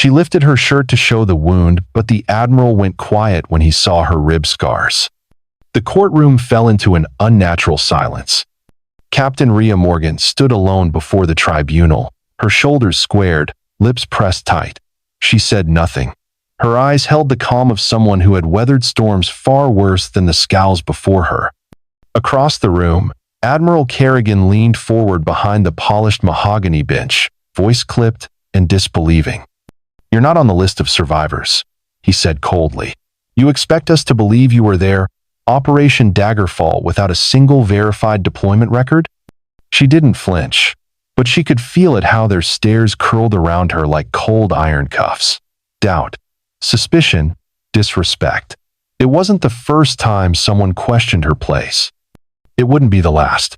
She lifted her shirt to show the wound, but the Admiral went quiet when he saw her rib scars. The courtroom fell into an unnatural silence. Captain Rhea Morgan stood alone before the tribunal, her shoulders squared, lips pressed tight. She said nothing. Her eyes held the calm of someone who had weathered storms far worse than the scowls before her. Across the room, Admiral Kerrigan leaned forward behind the polished mahogany bench, voice clipped and disbelieving. "You're not on the list of survivors," he said coldly. "You expect us to believe you were there, Operation Daggerfall, without a single verified deployment record?" She didn't flinch, but she could feel it how their stares curled around her like cold iron cuffs. Doubt, suspicion, disrespect. It wasn't the first time someone questioned her place. It wouldn't be the last.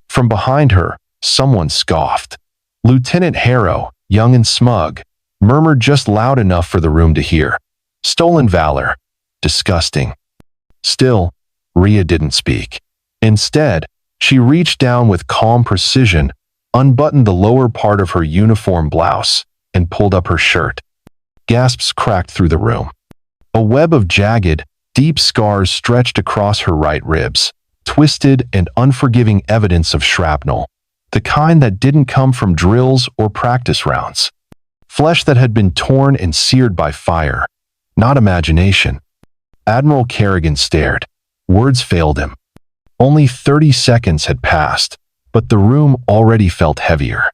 From behind her, someone scoffed. Lieutenant Harrow, young and smug, murmured just loud enough for the room to hear. "Stolen valor. Disgusting." Still, Rhea didn't speak. Instead, she reached down with calm precision, unbuttoned the lower part of her uniform blouse, and pulled up her shirt. Gasps cracked through the room. A web of jagged, deep scars stretched across her right ribs, twisted and unforgiving evidence of shrapnel, the kind that didn't come from drills or practice rounds. Flesh that had been torn and seared by fire, not imagination. Admiral Kerrigan stared. Words failed him. Only 30 seconds had passed, but the room already felt heavier.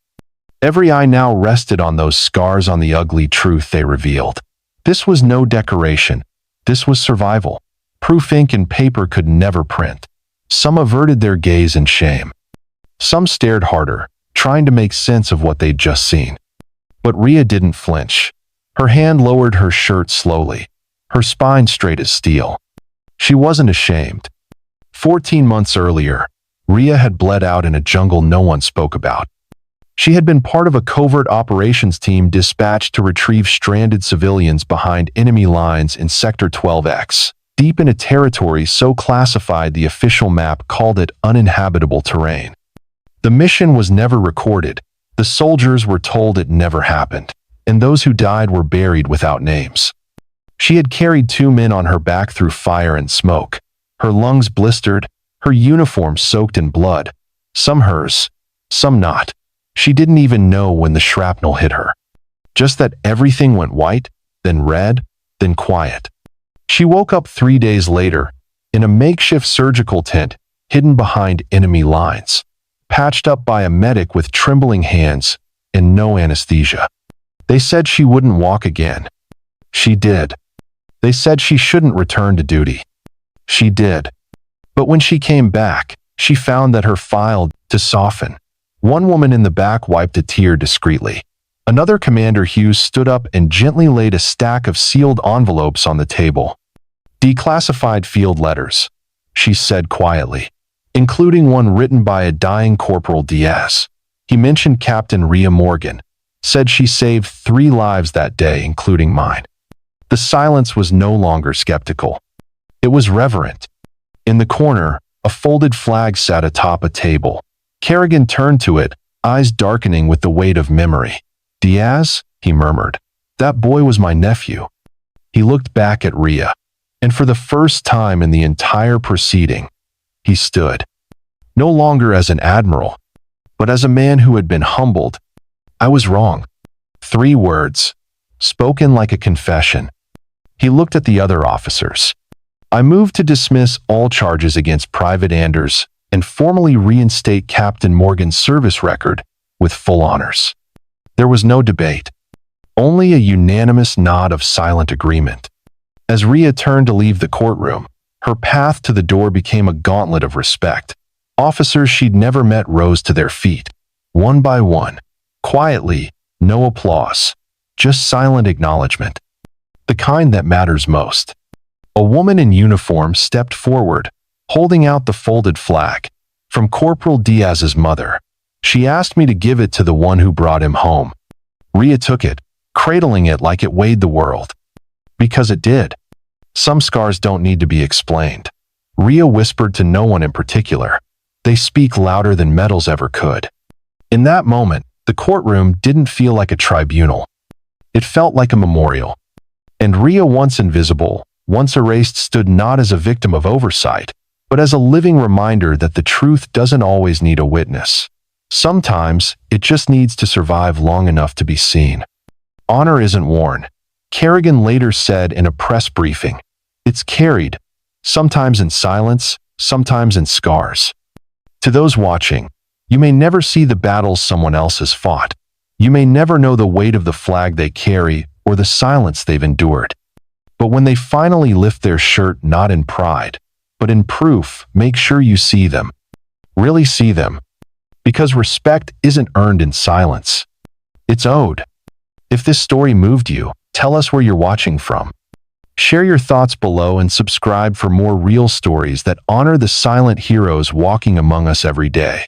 Every eye now rested on those scars, on the ugly truth they revealed. This was no decoration. This was survival. Proof ink and paper could never print. Some averted their gaze in shame. Some stared harder, trying to make sense of what they'd just seen. But Rhea didn't flinch. Her hand lowered her shirt slowly, her spine straight as steel. She wasn't ashamed. 14 months earlier, Rhea had bled out in a jungle no one spoke about. She had been part of a covert operations team dispatched to retrieve stranded civilians behind enemy lines in Sector 12X, deep in a territory so classified the official map called it uninhabitable terrain. The mission was never recorded. The soldiers were told it never happened, and those who died were buried without names. She had carried 2 men on her back through fire and smoke, her lungs blistered, her uniform soaked in blood, some hers, some not. She didn't even know when the shrapnel hit her. Just that everything went white, then red, then quiet. She woke up 3 days later, in a makeshift surgical tent, hidden behind enemy lines, patched up by a medic with trembling hands and no anesthesia. They said she wouldn't walk again. She did. They said she shouldn't return to duty. She did. But when she came back, she found that her file to soften. One woman in the back wiped a tear discreetly. Another, Commander Hughes, stood up and gently laid a stack of sealed envelopes on the table. "Declassified field letters," she said quietly, including one written by a dying Corporal Diaz. He mentioned Captain Rhea Morgan, said she saved 3 lives that day, including mine. The silence was no longer skeptical. It was reverent. In the corner, a folded flag sat atop a table. Kerrigan turned to it, eyes darkening with the weight of memory. "Diaz?" he murmured. "That boy was my nephew." He looked back at Rhea, and for the first time in the entire proceeding, he stood. No longer as an admiral, but as a man who had been humbled. "I was wrong." 3 words, spoken like a confession. He looked at the other officers. "I move to dismiss all charges against Private Anders and formally reinstate Captain Morgan's service record with full honors." There was no debate, only a unanimous nod of silent agreement. As Rhea turned to leave the courtroom, her path to the door became a gauntlet of respect. Officers she'd never met rose to their feet, one by one, quietly, no applause, just silent acknowledgement. The kind that matters most. A woman in uniform stepped forward, holding out the folded flag. "From Corporal Diaz's mother. She asked me to give it to the one who brought him home." Rhea took it, cradling it like it weighed the world. Because it did. Some scars don't need to be explained. Rhea whispered to no one in particular. They speak louder than medals ever could. In that moment, the courtroom didn't feel like a tribunal. It felt like a memorial. And Rhea, once invisible, once erased, stood not as a victim of oversight, but as a living reminder that the truth doesn't always need a witness. Sometimes, it just needs to survive long enough to be seen. Honor isn't worn, Kerrigan later said in a press briefing. It's carried, sometimes in silence, sometimes in scars. To those watching, you may never see the battles someone else has fought. You may never know the weight of the flag they carry or the silence they've endured. But when they finally lift their shirt, not in pride, but in proof, make sure you see them. Really see them. Because respect isn't earned in silence. It's owed. If this story moved you, tell us where you're watching from. Share your thoughts below and subscribe for more real stories that honor the silent heroes walking among us every day.